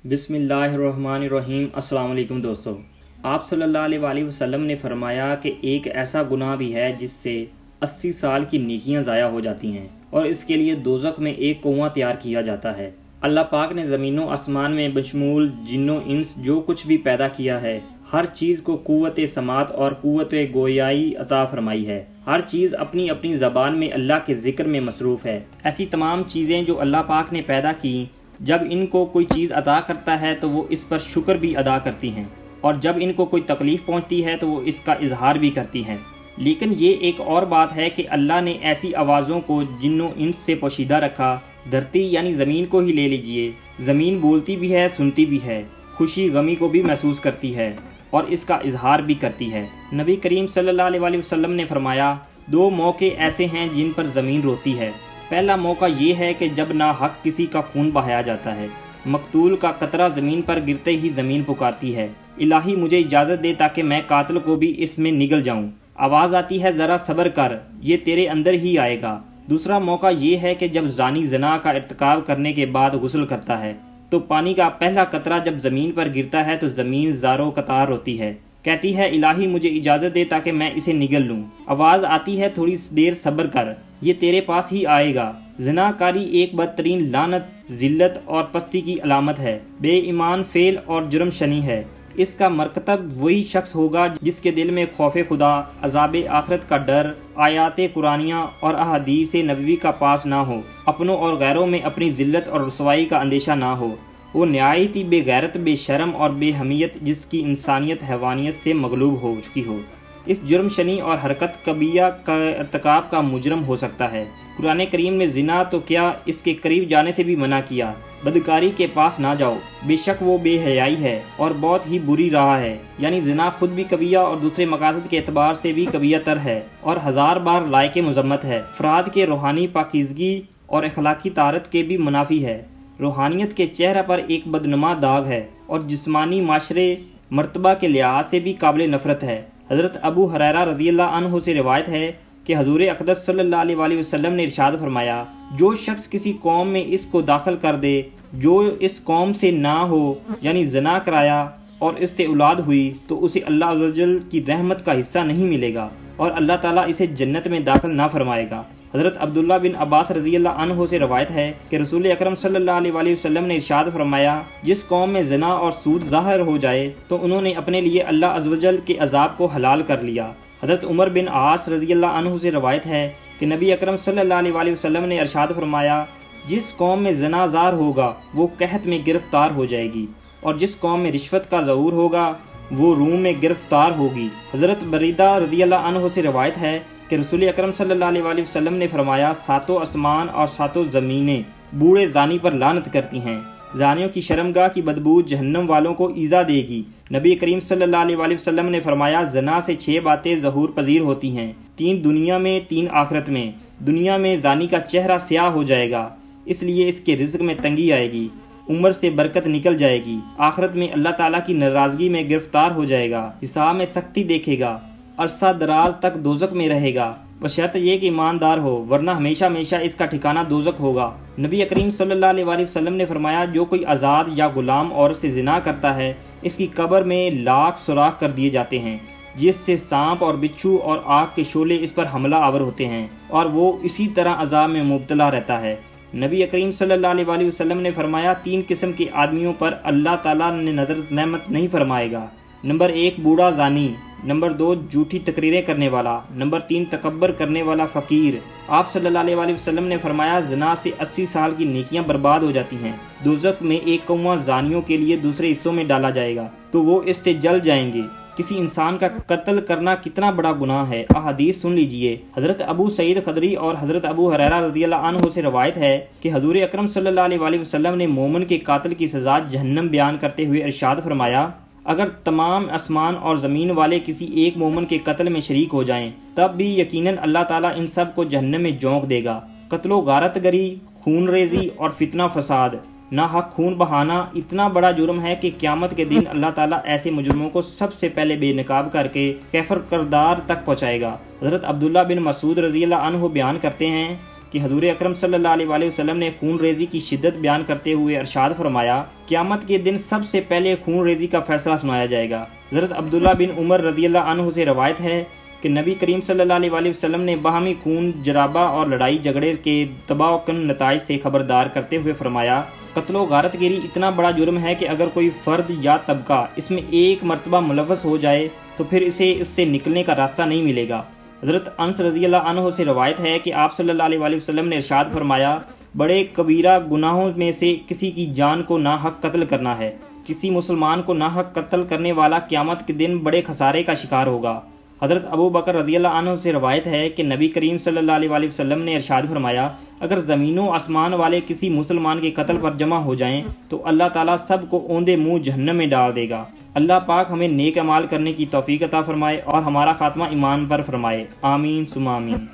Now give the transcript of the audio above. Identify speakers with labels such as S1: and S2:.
S1: بسم اللہ الرحمن الرحیم۔ السلام علیکم دوستو، آپ صلی اللہ علیہ وآلہ وسلم نے فرمایا کہ ایک ایسا گناہ بھی ہے جس سے 80 سال کی نیکیاں ضائع ہو جاتی ہیں اور اس کے لیے دوزخ میں ایک کنواں تیار کیا جاتا ہے۔ اللہ پاک نے زمین و آسمان میں بشمول جن و انس جو کچھ بھی پیدا کیا ہے، ہر چیز کو قوت سماعت اور قوت گویائی عطا فرمائی ہے۔ ہر چیز اپنی اپنی زبان میں اللہ کے ذکر میں مصروف ہے۔ ایسی تمام چیزیں جو اللہ پاک نے پیدا کی، جب ان کو کوئی چیز عطا کرتا ہے تو وہ اس پر شکر بھی ادا کرتی ہیں، اور جب ان کو کوئی تکلیف پہنچتی ہے تو وہ اس کا اظہار بھی کرتی ہیں۔ لیکن یہ ایک اور بات ہے کہ اللہ نے ایسی آوازوں کو جن و انس سے پوشیدہ رکھا۔ دھرتی یعنی زمین کو ہی لے لیجئے، زمین بولتی بھی ہے، سنتی بھی ہے، خوشی غمی کو بھی محسوس کرتی ہے اور اس کا اظہار بھی کرتی ہے۔ نبی کریم صلی اللہ علیہ وآلہ وسلم نے فرمایا، 2 موقع ایسے ہیں جن پر زمین روتی ہے۔ پہلا موقع یہ ہے کہ جب ناحق کسی کا خون بہایا جاتا ہے، مقتول کا قطرہ زمین پر گرتے ہی زمین پکارتی ہے، الہی مجھے اجازت دے تاکہ میں قاتل کو بھی اس میں نگل جاؤں۔ آواز آتی ہے، ذرا صبر کر، یہ تیرے اندر ہی آئے گا۔ دوسرا موقع یہ ہے کہ جب زانی زنا کا ارتکاب کرنے کے بعد غسل کرتا ہے تو پانی کا پہلا قطرہ جب زمین پر گرتا ہے تو زمین زاروں قطار روتی ہے، کہتی ہے الہی مجھے اجازت دے تاکہ میں اسے نگل لوں۔ آواز آتی ہے، تھوڑی دیر صبر کر، یہ تیرے پاس ہی آئے گا۔ زنا کاری ایک بدترین لعنت، ذلت اور پستی کی علامت ہے، بے ایمان فعل اور جرم شنی ہے۔ اس کا مرتکب وہی شخص ہوگا جس کے دل میں خوف خدا، عذاب آخرت کا ڈر، آیات قرآنیہ اور احادیث نبوی کا پاس نہ ہو، اپنوں اور غیروں میں اپنی ذلت اور رسوائی کا اندیشہ نہ ہو۔ وہ نہایت ہی بے غیرت، بے شرم اور بے حمیت جس کی انسانیت حیوانیت سے مغلوب ہو چکی ہو، اس جرم شنی اور حرکت کبیہ کا ارتکاب کا مجرم ہو سکتا ہے۔ قرآن کریم نے زنا تو کیا، اس کے قریب جانے سے بھی منع کیا۔ بدکاری کے پاس نہ جاؤ، بے شک وہ بے حیائی ہے اور بہت ہی بری راہ ہے۔ یعنی زنا خود بھی کبیہ اور دوسرے مقاصد کے اعتبار سے بھی کبیہ تر ہے اور 1000 بار لائق مذمت ہے۔ افراد کے روحانی پاکیزگی اور اخلاقی طہارت کے بھی منافی ہے۔ روحانیت کے چہرہ پر ایک بدنما داغ ہے اور جسمانی معاشرے مرتبہ کے لحاظ سے بھی قابل نفرت ہے۔ حضرت ابو ہریرہ رضی اللہ عنہ سے روایت ہے کہ حضور اقدس صلی اللہ علیہ وآلہ وسلم نے ارشاد فرمایا، جو شخص کسی قوم میں اس کو داخل کر دے جو اس قوم سے نہ ہو، یعنی زنا کرایا اور اس سے اولاد ہوئی، تو اسے اللہ عز و جل کی رحمت کا حصہ نہیں ملے گا اور اللہ تعالیٰ اسے جنت میں داخل نہ فرمائے گا۔ حضرت عبداللہ بن عباس رضی اللہ عنہ سے روایت ہے کہ رسول اکرم صلی اللہ علیہ وآلہ وسلم نے ارشاد فرمایا، جس قوم میں زنا اور سود ظاہر ہو جائے تو انہوں نے اپنے لیے اللہ عز و جل کے عذاب کو حلال کر لیا۔ حضرت عمر بن عاص رضی اللہ عنہ سے روایت ہے کہ نبی اکرم صلی اللہ علیہ وآلہ وسلم نے ارشاد فرمایا، جس قوم میں زنا زار ہوگا وہ قحط میں گرفتار ہو جائے گی، اور جس قوم میں رشوت کا ظہور ہوگا وہ روم میں گرفتار ہوگی۔ حضرت بریدہ رضی اللہ عنہ سے روایت ہے کہ رسول اکرم صلی اللہ علیہ وآلہ وسلم نے فرمایا، 7 آسمان اور 7 زمینیں بوڑھے زانی پر لعنت کرتی ہیں۔ زانیوں کی شرمگاہ کی بدبو جہنم والوں کو ایذا دے گی۔ نبی کریم صلی اللہ علیہ وآلہ وسلم نے فرمایا، زنا سے 6 باتیں ظہور پذیر ہوتی ہیں، 3 دنیا میں، 3 آخرت میں۔ دنیا میں زانی کا چہرہ سیاہ ہو جائے گا، اس لیے اس کے رزق میں تنگی آئے گی، عمر سے برکت نکل جائے گی، آخرت میں اللہ تعالیٰ کی ناراضگی میں گرفتار ہو جائے گا، حساب میں سختی دیکھے گا، عرصہ دراز تک دوزخ میں رہے گا، بشرط یہ کہ ایماندار ہو، ورنہ ہمیشہ ہمیشہ اس کا ٹھکانہ دوزخ ہوگا۔ نبی کریم صلی اللہ علیہ وآلہ وسلم نے فرمایا، جو کوئی آزاد یا غلام عورت سے زنا کرتا ہے، اس کی قبر میں لاکھ سوراخ کر دیے جاتے ہیں، جس سے سانپ اور بچھو اور آگ کے شعلے اس پر حملہ آور ہوتے ہیں اور وہ اسی طرح عذاب میں مبتلا رہتا ہے۔ نبی کریم صلی اللہ علیہ وآلہ وسلم نے فرمایا، 3 قسم کے آدمیوں پر اللہ تعالیٰ نے نظر رحمت نہیں فرمائے گا۔ نمبر 1 بوڑھا زانی، نمبر 2 جھوٹی تقریریں کرنے والا، نمبر 3 تکبر کرنے والا فقیر۔ آپ صلی اللہ علیہ وآلہ وسلم نے فرمایا، زنا سے 80 سال کی نیکیاں برباد ہو جاتی ہیں۔ دوزخ میں ایک کنواں زانیوں کے لیے دوسرے حصوں میں ڈالا جائے گا تو وہ اس سے جل جائیں گے۔ کسی انسان کا قتل کرنا کتنا بڑا گناہ ہے، احادیث سن لیجئے۔ حضرت ابو سعید خدری اور حضرت ابو ہریرہ رضی اللہ عنہ سے روایت ہے کہ حضور اکرم صلی اللہ علیہ وآلہ وسلم نے مومن کے قاتل کی سزا جہنم بیان کرتے ہوئے ارشاد فرمایا، اگر تمام آسمان اور زمین والے کسی ایک مومن کے قتل میں شریک ہو جائیں تب بھی یقیناً اللہ تعالیٰ ان سب کو جہنم میں جھونک دے گا۔ قتل و غارت گری، خون ریزی اور فتنہ فساد، ناحق خون بہانا اتنا بڑا جرم ہے کہ قیامت کے دن اللہ تعالیٰ ایسے مجرموں کو سب سے پہلے بے نقاب کر کے کیفر کردار تک پہنچائے گا۔ حضرت عبداللہ بن مسعود رضی اللہ عنہ بیان کرتے ہیں کہ کہ حضور اکرم صلی اللہ علیہ وآلہ وسلم نے خون ریزی کی شدت بیان کرتے ہوئے ارشاد فرمایا، قیامت کے دن سب سے پہلے خون ریزی کا فیصلہ سنایا جائے گا۔ حضرت عبداللہ بن عمر رضی اللہ عنہ سے روایت ہے کہ نبی کریم صلی اللہ علیہ وآلہ وسلم نے باہمی خون جرابہ اور لڑائی جھگڑے کے تباہ کن نتائج سے خبردار کرتے ہوئے فرمایا، قتل و غارت گیری اتنا بڑا جرم ہے کہ اگر کوئی فرد یا طبقہ اس میں ایک مرتبہ ملوث ہو جائے تو پھر اسے اس سے نکلنے کا راستہ نہیں ملے گا۔ حضرت انس رضی اللہ عنہ سے روایت ہے کہ آپ صلی اللہ علیہ وآلہ وسلم نے ارشاد فرمایا، بڑے کبیرہ گناہوں میں سے کسی کی جان کو ناحق قتل کرنا ہے۔ کسی مسلمان کو ناحق قتل کرنے والا قیامت کے دن بڑے خسارے کا شکار ہوگا۔ حضرت ابو بکر رضی اللہ عنہ سے روایت ہے کہ نبی کریم صلی اللہ علیہ وآلہ وسلم نے ارشاد فرمایا، اگر زمین و آسمان والے کسی مسلمان کے قتل پر جمع ہو جائیں تو اللہ تعالیٰ سب کو اوندے منہ جہنم میں ڈال دے گا۔ اللہ پاک ہمیں نیک اعمال کرنے کی توفیق عطا فرمائے اور ہمارا خاتمہ ایمان پر فرمائے، آمین ثم آمین۔